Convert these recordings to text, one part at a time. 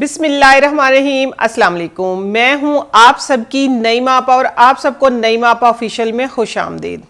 बिस्मिल्लाहिर्रहमानिर्रहीम, अस्सलाम वालेकुम। मैं हूं आप सबकी नईमा आपा और आप सबको नईमा आपा ऑफिशियल में खुश आमदीद।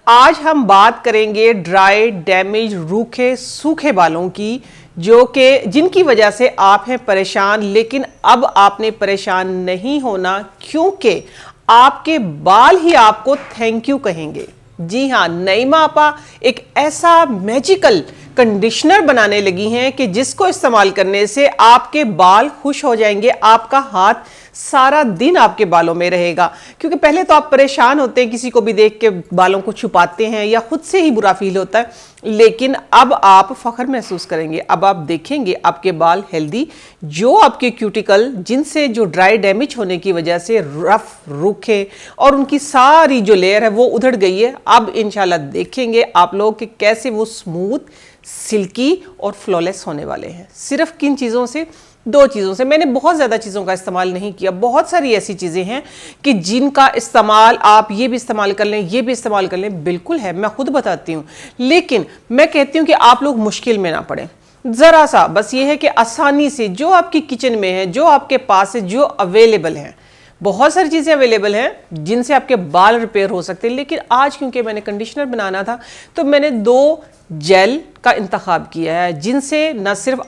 आज हम बात करेंगे ड्राई, डैमेज, रूखे, सूखे बालों की, जो कि जिनकी वजह से आप हैं परेशान। लेकिन अब आपने परेशान नहीं होना, क्योंकि आपके बाल ही आपको थैंक यू कहेंगे। जी हाँ, नईमा आपा एक ऐसा मैजिकल कंडीशनर बनाने लगी हैं कि जिसको इस्तेमाल करने से आपके बाल खुश हो जाएंगे, आपका हाथ सारा दिन आपके बालों में रहेगा। क्योंकि पहले तो आप परेशान होते हैं, किसी को भी देख के बालों को छुपाते हैं या खुद से ही बुरा फील होता है, लेकिन अब आप फख्र महसूस करेंगे। अब आप देखेंगे आपके बाल हेल्दी, जो आपके क्यूटिकल जिनसे जो ड्राई डैमेज होने की वजह से रफ, रूखे और उनकी सारी जो लेयर है वो उधड़ गई है, अब इंशाल्लाह देखेंगे आप लोग कि कैसे वो स्मूथ, सिल्की और फ्लॉलेस होने वाले हैं। सिर्फ किन चीज़ों से? दो चीज़ों से। मैंने बहुत ज़्यादा चीज़ों का इस्तेमाल नहीं किया। बहुत सारी ऐसी चीज़ें हैं कि जिनका इस्तेमाल आप ये भी इस्तेमाल कर लें, ये भी इस्तेमाल कर लें, बिल्कुल है, मैं खुद बताती हूँ। लेकिन मैं कहती हूँ कि आप लोग मुश्किल में ना पड़ें। ज़रा सा बस ये है कि आसानी से जो आपकी किचन में है, जो आपके पास है, जो अवेलेबल है, बहुत सारी चीज़ें अवेलेबल हैं जिनसे आपके बाल रिपेयर हो सकते हैं। लेकिन आज क्योंकि मैंने कंडीशनर बनाना था, तो मैंने दो जेल का इंतखाब किया है, जिनसे न सिर्फ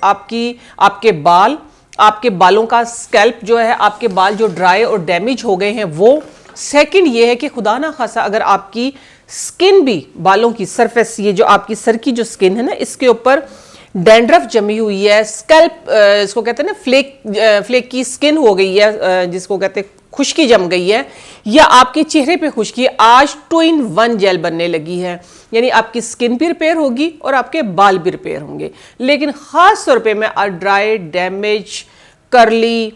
आपके बालों का स्कैल्प जो है, आपके बाल जो ड्राई और डैमेज हो गए हैं वो, सेकंड ये है कि खुदा ना खासा अगर आपकी स्किन भी, बालों की सरफेस, ये जो आपकी सर की जो स्किन है ना, इसके ऊपर डैंड्रफ जमी हुई है, स्कैल्प इसको कहते हैं ना, फ्लेक की स्किन हो गई है, जिसको कहते हैं खुश्की जम गई है, या आपके चेहरे पे खुश्की, आज 2-in-1 जेल बनने लगी है। यानी आपकी स्किन भी रिपेयर होगी और आपके बाल भी रिपेयर होंगे। लेकिन खास तौर पे मैं ड्राई, डैमेज, कर्ली,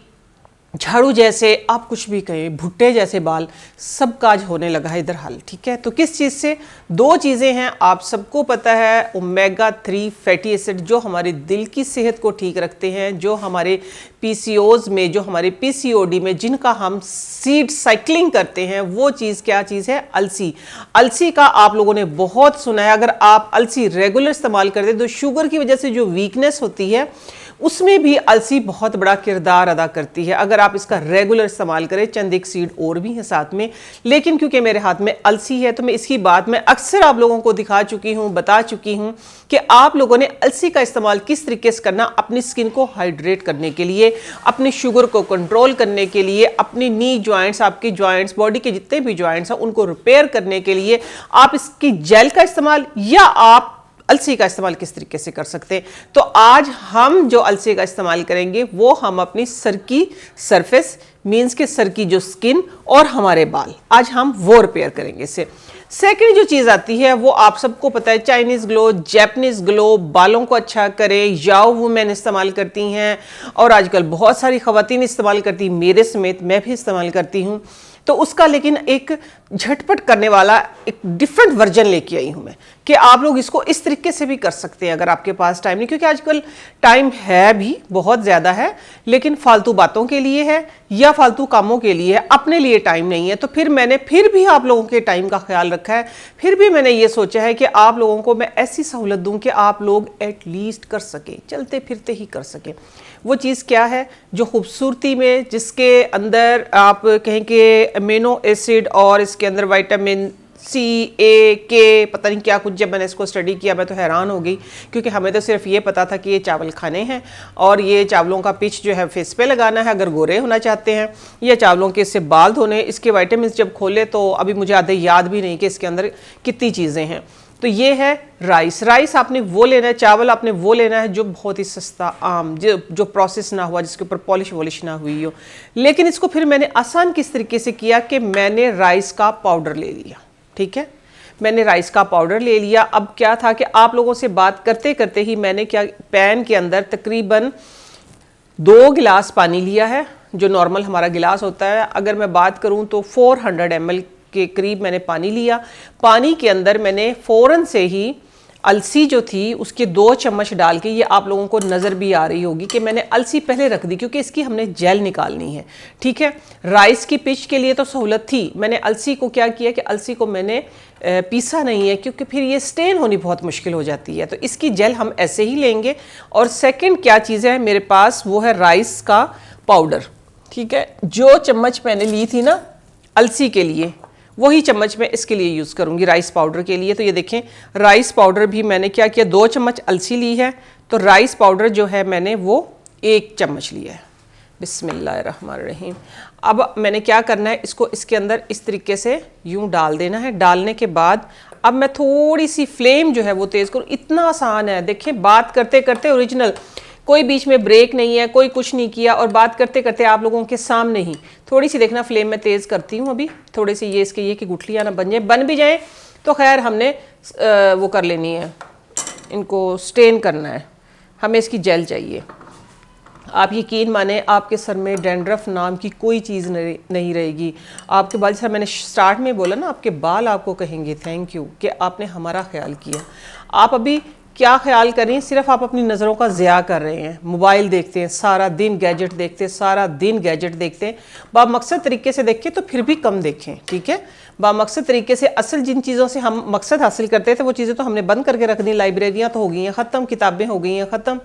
झाड़ू जैसे, आप कुछ भी कहें, भुट्टे जैसे बाल, सब काज होने लगा है इधर हाल। ठीक है, तो किस चीज़ से? दो चीज़ें हैं, आप सबको पता है, ओमेगा 3 फैटी एसिड जो हमारे दिल की सेहत को ठीक रखते हैं, जो हमारे पीसीओज में, जो हमारे पीसीओडी में, जिनका हम सीड साइकिलिंग करते हैं, वो चीज़ क्या चीज़ है? अलसी। अलसी का आप लोगों ने बहुत सुना है। अगर आप अलसी रेगुलर इस्तेमाल करते हैं तो शुगर की वजह से जो वीकनेस होती है उसमें भी अलसी बहुत बड़ा किरदार अदा करती है। अगर आप इसका रेगुलर इस्तेमाल करें, चंद एक सीड और भी है साथ में, लेकिन क्योंकि मेरे हाथ में अलसी है तो मैं इसकी बात मैं अक्सर आप लोगों को दिखा चुकी हूँ, बता चुकी हूँ कि आप लोगों ने अलसी का इस्तेमाल किस तरीके से करना, अपनी स्किन को हाइड्रेट करने के लिए, अपनी शुगर को कंट्रोल करने के लिए, अपनी नी जॉइंट्स, आपकी जॉइंट्स, बॉडी के जितने भी जॉइंट्स हैं उनको रिपेयर करने के लिए आप इसकी जेल का इस्तेमाल या आप अलसी का इस्तेमाल किस तरीके से कर सकते हैं। तो आज हम जो अलसी का इस्तेमाल करेंगे वो हम अपनी सर की सरफेस, मीन्स के सर की जो स्किन और हमारे बाल, आज हम वो रिपेयर करेंगे इससे। सेकेंड जो चीज़ आती है वो आप सबको पता है, चाइनीज़ ग्लो, जैपनीज़ ग्लो, बालों को अच्छा करे, याओ वुमेन इस्तेमाल करती हैं और आजकल बहुत सारी ख़वातीन इस्तेमाल करती, मेरे समेत मैं भी इस्तेमाल करती हूँ। तो उसका लेकिन एक झटपट करने वाला एक डिफरेंट वर्जन लेके आई हूं मैं, कि आप लोग इसको इस तरीके से भी कर सकते हैं अगर आपके पास टाइम नहीं। क्योंकि आजकल टाइम है भी बहुत ज़्यादा है, लेकिन फालतू बातों के लिए है या फालतू कामों के लिए है, अपने लिए टाइम नहीं है। तो फिर मैंने फिर भी आप लोगों के टाइम का ख्याल रखा है। फिर भी मैंने ये सोचा है कि आप लोगों को मैं ऐसी सहूलत दूँ कि आप लोग एटलीस्ट कर सकें, चलते फिरते ही कर सकें। वो चीज़ क्या है? जो खूबसूरती में, जिसके अंदर आप कहें कि अमीनो एसिड और इसके अंदर विटामिन सी, ए, के, पता नहीं क्या कुछ, जब मैंने इसको स्टडी किया मैं तो हैरान हो गई। क्योंकि हमें तो सिर्फ ये पता था कि ये चावल खाने हैं और ये चावलों का पिच जो है फेस पे लगाना है अगर गोरे होना चाहते हैं, या चावलों के इससे बाल धोने। इसके विटामिन जब खोले तो अभी मुझे आधे याद भी नहीं कि इसके अंदर कितनी चीज़ें हैं। तो ये है राइस। राइस आपने वो लेना है, चावल आपने वो लेना है जो बहुत ही सस्ता, आम, जो प्रोसेस ना हुआ, जिसके ऊपर पॉलिश वॉलिश ना हुई हो। लेकिन इसको फिर मैंने आसान किस तरीके से किया कि मैंने राइस का पाउडर ले लिया। ठीक है, मैंने राइस का पाउडर ले लिया। अब क्या था कि आप लोगों से बात करते करते ही मैंने क्या, पैन के अंदर तकरीबन 2 गिलास पानी लिया है, जो नॉर्मल हमारा गिलास होता है। अगर मैं बात करूं तो 400 ml के करीब मैंने पानी लिया। पानी के अंदर मैंने फ़ौरन से ही अलसी जो थी उसके 2 चम्मच डाल के, ये आप लोगों को नज़र भी आ रही होगी कि मैंने अलसी पहले रख दी क्योंकि इसकी हमने जेल निकालनी है। ठीक है, राइस की पिच के लिए तो सहूलत थी, मैंने अलसी को क्या किया कि अलसी को मैंने पीसा नहीं है क्योंकि फिर ये स्टेन होनी बहुत मुश्किल हो जाती है, तो इसकी जेल हम ऐसे ही लेंगे। और सेकंड क्या चीज़ है मेरे पास, वो है राइस का पाउडर। ठीक है, जो चम्मच मैंने ली थी ना अलसी के लिए, वही चम्मच मैं इसके लिए यूज़ करूँगी राइस पाउडर के लिए। तो ये देखें, राइस पाउडर भी मैंने क्या किया, 2 चम्मच अलसी ली है, तो राइस पाउडर जो है मैंने वो 1 चम्मच लिया है। बिस्मिल्लाहिर्रहमानिर्रहीम। अब मैंने क्या करना है, इसको इसके अंदर इस तरीके से यूं डाल देना है। डालने के बाद अब मैं थोड़ी सी फ्लेम जो है वो तेज़ करूँ। इतना आसान है, देखें बात करते करते ओरिजिनल, कोई बीच में ब्रेक नहीं है, कोई कुछ नहीं किया, और बात करते करते आप लोगों के सामने ही थोड़ी सी देखना फ्लेम में तेज़ करती हूँ अभी, थोड़ी सी ये इसके ये कि गुठलियाँ ना बन जाए, बन भी जाएँ तो खैर हमने वो कर लेनी है, इनको स्टेन करना है, हमें इसकी जेल चाहिए। आप यकीन माने आपके सर में डैंड्रफ नाम की कोई चीज़ नहीं रहेगी। आपके बाल, जैसा मैंने स्टार्ट में बोला ना, आपके बाल आपको कहेंगे थैंक यू कि आपने हमारा ख्याल किया। आप अभी क्या ख्याल करें, सिर्फ आप अपनी नज़रों का ज़िया कर रहे हैं, मोबाइल देखते हैं सारा दिन, गैजेट देखते हैं सारा दिन, गैजेट देखते हैं। बामकसद तरीके से देखें तो फिर भी कम देखें। ठीक है, बामकसद तरीके से असल जिन चीज़ों से हम मकसद हासिल करते थे वो चीज़ें तो हमने बंद करके रख दी। लाइब्रेरियाँ तो हो गई हैं ख़त्म, किताबें हो गई हैं ख़त्म,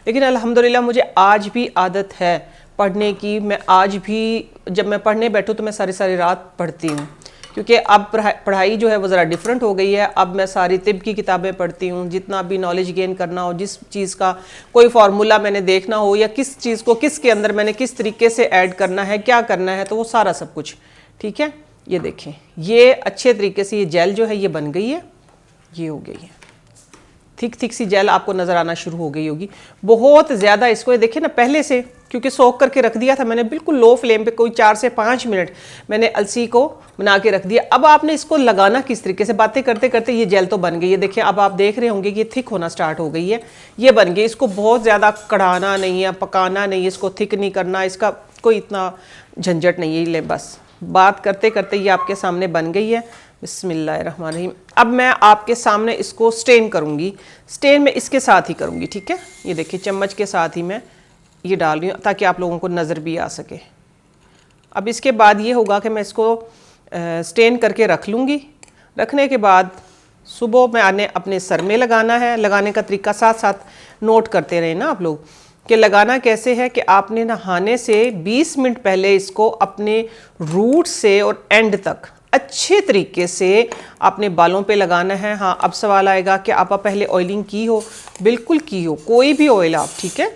लेकिन अल्हम्दुलिल्लाह मुझे आज भी आदत है पढ़ने की। मैं आज भी जब मैं पढ़ने बैठूँ तो मैं सारी सारी रात पढ़ती हूँ, क्योंकि अब पढ़ाई जो है वो ज़रा डिफरेंट हो गई है। अब मैं सारी तिब की किताबें पढ़ती हूँ, जितना भी नॉलेज गेन करना हो, जिस चीज़ का कोई फार्मूला मैंने देखना हो, या किस चीज़ को किसके अंदर मैंने किस तरीके से ऐड करना है, क्या करना है, तो वो सारा सब कुछ। ठीक है, ये देखें, ये अच्छे तरीके से ये जेल जो है ये बन गई है, ये हो गई है, थिक थिक सी जेल आपको नज़र आना शुरू हो गई होगी। बहुत ज़्यादा इसको ये देखें ना, पहले से क्योंकि सोख करके रख दिया था मैंने बिल्कुल लो फ्लेम पे, कोई 4 से 5 मिनट मैंने अलसी को बना के रख दिया। अब आपने इसको लगाना किस तरीके से, बातें करते करते ये जेल तो बन गई है। देखिए अब आप देख रहे होंगे कि ये थिक होना स्टार्ट हो गई है, ये बन गई। इसको बहुत ज़्यादा कढ़ाना नहीं है, पकाना नहीं है, इसको थिक नहीं करना, इसका कोई इतना झंझट नहीं है। ले बस बात करते करते ये आपके सामने बन गई है। बिस्मिल्लाहिर्रहमानिर्रहीम। अब मैं आपके सामने इसको स्टेन करूँगी, स्टेन में इसके साथ ही करूँगी। ठीक है, ये देखिए चम्मच के साथ ही मैं ये डाल रही हूँ ताकि आप लोगों को नज़र भी आ सके। अब इसके बाद ये होगा कि मैं इसको स्टेन करके रख लूँगी। रखने के बाद सुबह मैंने अपने सर में लगाना है। लगाने का तरीका साथ साथ नोट करते रहे ना आप लोग कि लगाना कैसे है, कि आपने नहाने से 20 मिनट पहले इसको अपने रूट से और एंड तक अच्छे तरीके से अपने बालों पे लगाना है। हाँ, अब सवाल आएगा कि आप पहले ऑयलिंग की हो? बिल्कुल की हो, कोई भी ऑयल आप, ठीक है,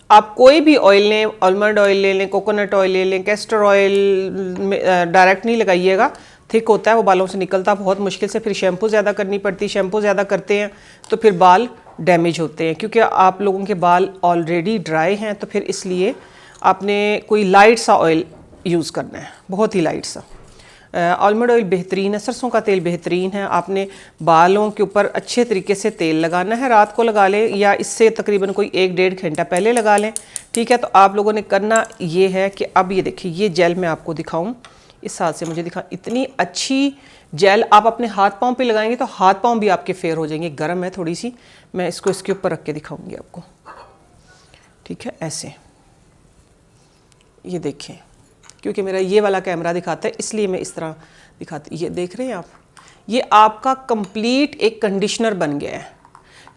आप कोई भी ऑयल लें, आलमंड ऑयल ले लें, कोकोनट ऑयल ले लें, कैस्टर ऑयल डायरेक्ट नहीं लगाइएगा, थिक होता है वो, बालों से निकलता बहुत मुश्किल से, फिर शैम्पू ज़्यादा करनी पड़ती, शैम्पू ज़्यादा करते हैं तो फिर बाल डैमेज होते हैं, क्योंकि आप लोगों के बाल ऑलरेडी ड्राई हैं, तो फिर इसलिए आपने कोई लाइट सा ऑयल यूज़ करना है, बहुत ही लाइट सा। आलमंड ऑयल बेहतरीन है, सरसों का तेल बेहतरीन है। आपने बालों के ऊपर अच्छे तरीके से तेल लगाना है, रात को लगा लें या इससे तकरीबन कोई 1-1.5 घंटा पहले लगा लें। ठीक है, तो आप लोगों ने करना ये है कि अब ये देखिए, ये जेल मैं आपको दिखाऊं, इस हाथ से मुझे दिखा, इतनी अच्छी जेल आप अपने हाथ पाँव पे लगाएंगे तो हाथ पाँव भी आपके फेयर हो जाएंगे। गर्म है थोड़ी सी, मैं इसको इसके ऊपर रख के दिखाऊंगी आपको। ठीक है, ऐसे ये देखें, क्योंकि मेरा ये वाला कैमरा दिखाता है इसलिए मैं इस तरह दिखाती। ये देख रहे हैं आप, ये आपका कंप्लीट एक कंडीशनर बन गया है,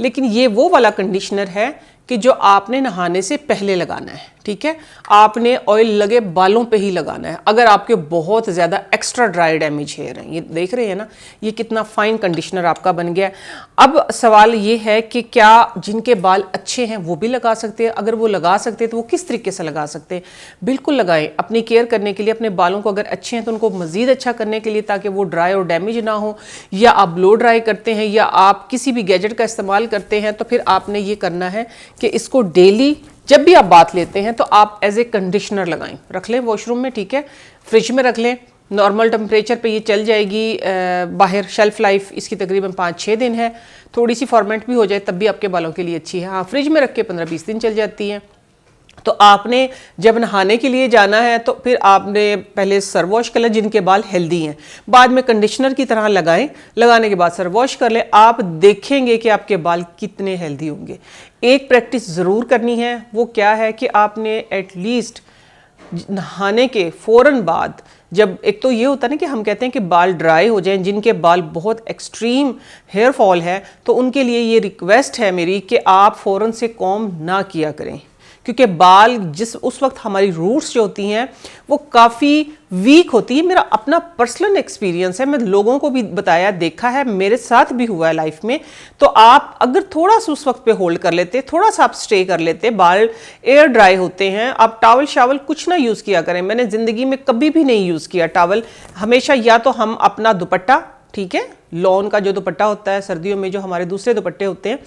लेकिन ये वो वाला कंडीशनर है कि जो आपने नहाने से पहले लगाना है। ठीक है, आपने ऑयल लगे बालों पे ही लगाना है। अगर आपके बहुत ज़्यादा एक्स्ट्रा ड्राई डैमेज हेयर हैं, ये देख रहे हैं ना, ये कितना फाइन कंडीशनर आपका बन गया है। अब सवाल ये है कि क्या जिनके बाल अच्छे हैं वो भी लगा सकते हैं? अगर वो लगा सकते हैं तो वो किस तरीके से लगा सकते हैं? बिल्कुल लगाएं, अपनी केयर करने के लिए, अपने बालों को अगर अच्छे हैं तो उनको मज़ीद अच्छा करने के लिए, ताकि वो ड्राई और डैमेज ना हो। या आप ब्लो ड्राई करते हैं या आप किसी भी गैजेट का इस्तेमाल करते हैं, तो फिर आपने ये करना है कि इसको डेली जब भी आप बात लेते हैं तो आप एज ए कंडीशनर लगाएं, रख लें वॉशरूम में। ठीक है, फ्रिज में रख लें, नॉर्मल टेम्परेचर पे ये चल जाएगी। बाहर शेल्फ लाइफ इसकी तकरीबन 5-6 दिन है, थोड़ी सी फॉर्मेट भी हो जाए तब भी आपके बालों के लिए अच्छी है। हाँ, फ्रिज में रख के 15-20 दिन चल जाती है। तो आपने जब नहाने के लिए जाना है तो फिर आपने पहले सर वॉश कर लें, जिनके बाल हेल्दी हैं, बाद में कंडीशनर की तरह लगाएं, लगाने के बाद सर वॉश कर लें। आप देखेंगे कि आपके बाल कितने हेल्दी होंगे। एक प्रैक्टिस ज़रूर करनी है, वो क्या है कि आपने एटलीस्ट नहाने के फ़ौरन बाद, जब एक तो ये होता है ना कि हम कहते हैं कि बाल ड्राई हो जाएं, जिनके बाल बहुत एक्सट्रीम हेयर फॉल है, तो उनके लिए ये रिक्वेस्ट है मेरी कि आप फ़ौरन से कॉम्ब ना किया करें, क्योंकि बाल उस वक्त हमारी रूट्स जो होती हैं वो काफ़ी वीक होती है। मेरा अपना पर्सनल एक्सपीरियंस है, मैं लोगों को भी बताया, देखा है, मेरे साथ भी हुआ है लाइफ में। तो आप अगर थोड़ा सा उस वक्त पे होल्ड कर लेते, थोड़ा सा आप स्टे कर लेते, बाल एयर ड्राई होते हैं, आप टॉवल शावल कुछ ना यूज़ किया करें। मैंने ज़िंदगी में कभी भी नहीं यूज़ किया टॉवल, हमेशा या तो हम अपना दुपट्टा, ठीक है, लॉन का जो दुपट्टा होता है, सर्दियों में जो हमारे दूसरे दुपट्टे होते हैं,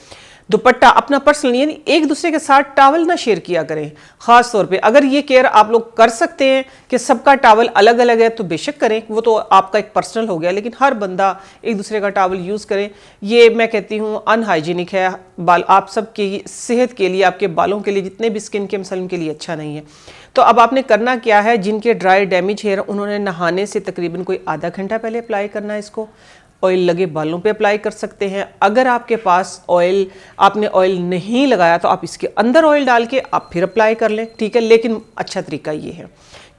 दुपट्टा अपना पर्सनल, यानी एक दूसरे के साथ टॉवल ना शेयर किया करें। ख़ास तौर पे अगर ये केयर आप लोग कर सकते हैं कि सबका टॉवल अलग अलग है तो बेशक करें, वो तो आपका एक पर्सनल हो गया, लेकिन हर बंदा एक दूसरे का टॉवल यूज़ करे, ये मैं कहती हूँ अनहाइजीनिक है। बाल आप सब की सेहत के लिए, आपके बालों के लिए, जितने भी स्किन के मसलों के लिए अच्छा नहीं है। तो अब आपने करना क्या है, जिनके ड्राई डैमेज हेयर, उन्होंने नहाने से तकरीबन कोई आधा घंटा पहले अप्लाई करना है इसको। ऑयल लगे बालों पे अप्लाई कर सकते हैं। अगर आपके पास आपने ऑयल नहीं लगाया तो आप इसके अंदर ऑयल डाल के आप फिर अप्लाई कर लें, ठीक है। लेकिन अच्छा तरीका ये है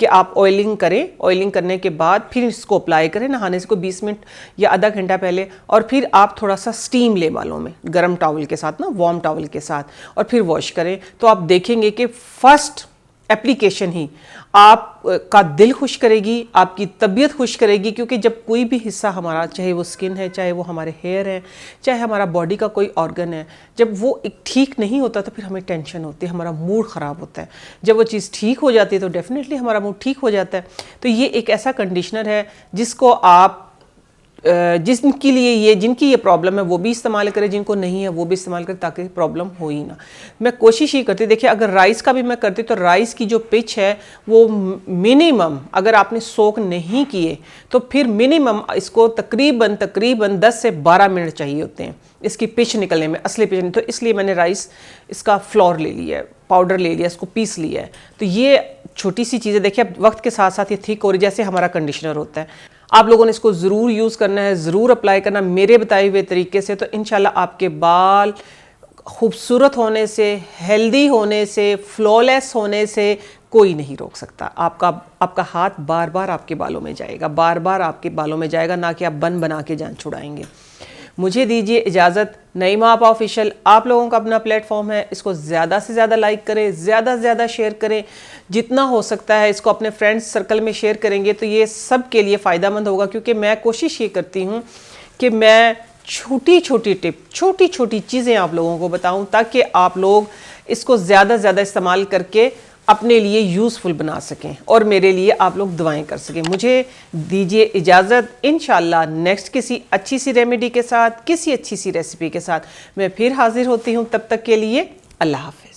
कि आप ऑयलिंग करें, ऑयलिंग करने के बाद फिर इसको अप्लाई करें नहाने से कोई 20 मिनट या आधा घंटा पहले, और फिर आप थोड़ा सा स्टीम लें बालों में, गर्म टॉवल के साथ ना, वार्म टॉवल के साथ, और फिर वॉश करें। तो आप देखेंगे कि फर्स्ट एप्लीकेशन ही आपका दिल खुश करेगी, आपकी तबीयत खुश करेगी, क्योंकि जब कोई भी हिस्सा हमारा, चाहे वो स्किन है, चाहे वो हमारे हेयर है, चाहे हमारा बॉडी का कोई ऑर्गन है, जब वो एक ठीक नहीं होता तो फिर हमें टेंशन होती है, हमारा मूड ख़राब होता है। जब वो चीज़ ठीक हो जाती है तो डेफिनेटली हमारा मूड ठीक हो जाता है। तो ये एक ऐसा कंडीशनर है जिसको आप जिनके लिए जिनकी ये प्रॉब्लम है वो भी इस्तेमाल करें, जिनको नहीं है वो भी इस्तेमाल करें, ताकि प्रॉब्लम हो ही ना। मैं कोशिश ही करती, देखिए अगर राइस का भी मैं करती तो राइस की जो पिच है वो मिनिमम, अगर आपने सोक नहीं किए तो फिर मिनिमम इसको तकरीबन 10 से 12 मिनट चाहिए होते हैं इसकी पिच निकलने में, असली पिच नहीं। तो इसलिए मैंने राइस इसका फ्लोर ले लिया है, पाउडर ले लिया, इसको पीस लिया है। तो ये छोटी सी चीज़ें, देखिए अब वक्त के साथ साथ ये थिक हो रही, जैसे हमारा कंडीशनर होता है। आप लोगों ने इसको ज़रूर यूज़ करना है, ज़रूर अप्लाई करना मेरे बताए हुए तरीके से। तो इंशाल्लाह आपके बाल खूबसूरत होने से, हेल्दी होने से, फ्लॉलेस होने से कोई नहीं रोक सकता। आपका हाथ बार बार आपके बालों में जाएगा, बार बार आपके बालों में जाएगा, ना कि आप बन बना के जान छुड़ाएंगे। मुझे दीजिए इजाज़त। नईमा आपा ऑफिशियल आप लोगों का अपना प्लेटफॉर्म है, इसको ज़्यादा से ज़्यादा लाइक करें, ज़्यादा से ज़्यादा शेयर करें, जितना हो सकता है इसको अपने फ्रेंड्स सर्कल में शेयर करेंगे तो ये सब के लिए फ़ायदेमंद होगा। क्योंकि मैं कोशिश ये करती हूँ कि मैं छोटी छोटी टिप, छोटी छोटी चीज़ें आप लोगों को बताऊँ, ताकि आप लोग इसको ज़्यादा से ज़्यादा इस्तेमाल करके अपने लिए यूज़फुल बना सकें और मेरे लिए आप लोग दुआएं कर सकें। मुझे दीजिए इजाज़त। इंशाल्लाह नेक्स्ट किसी अच्छी सी रेमेडी के साथ, किसी अच्छी सी रेसिपी के साथ मैं फिर हाजिर होती हूँ। तब तक के लिए अल्लाह हाफ़िज़।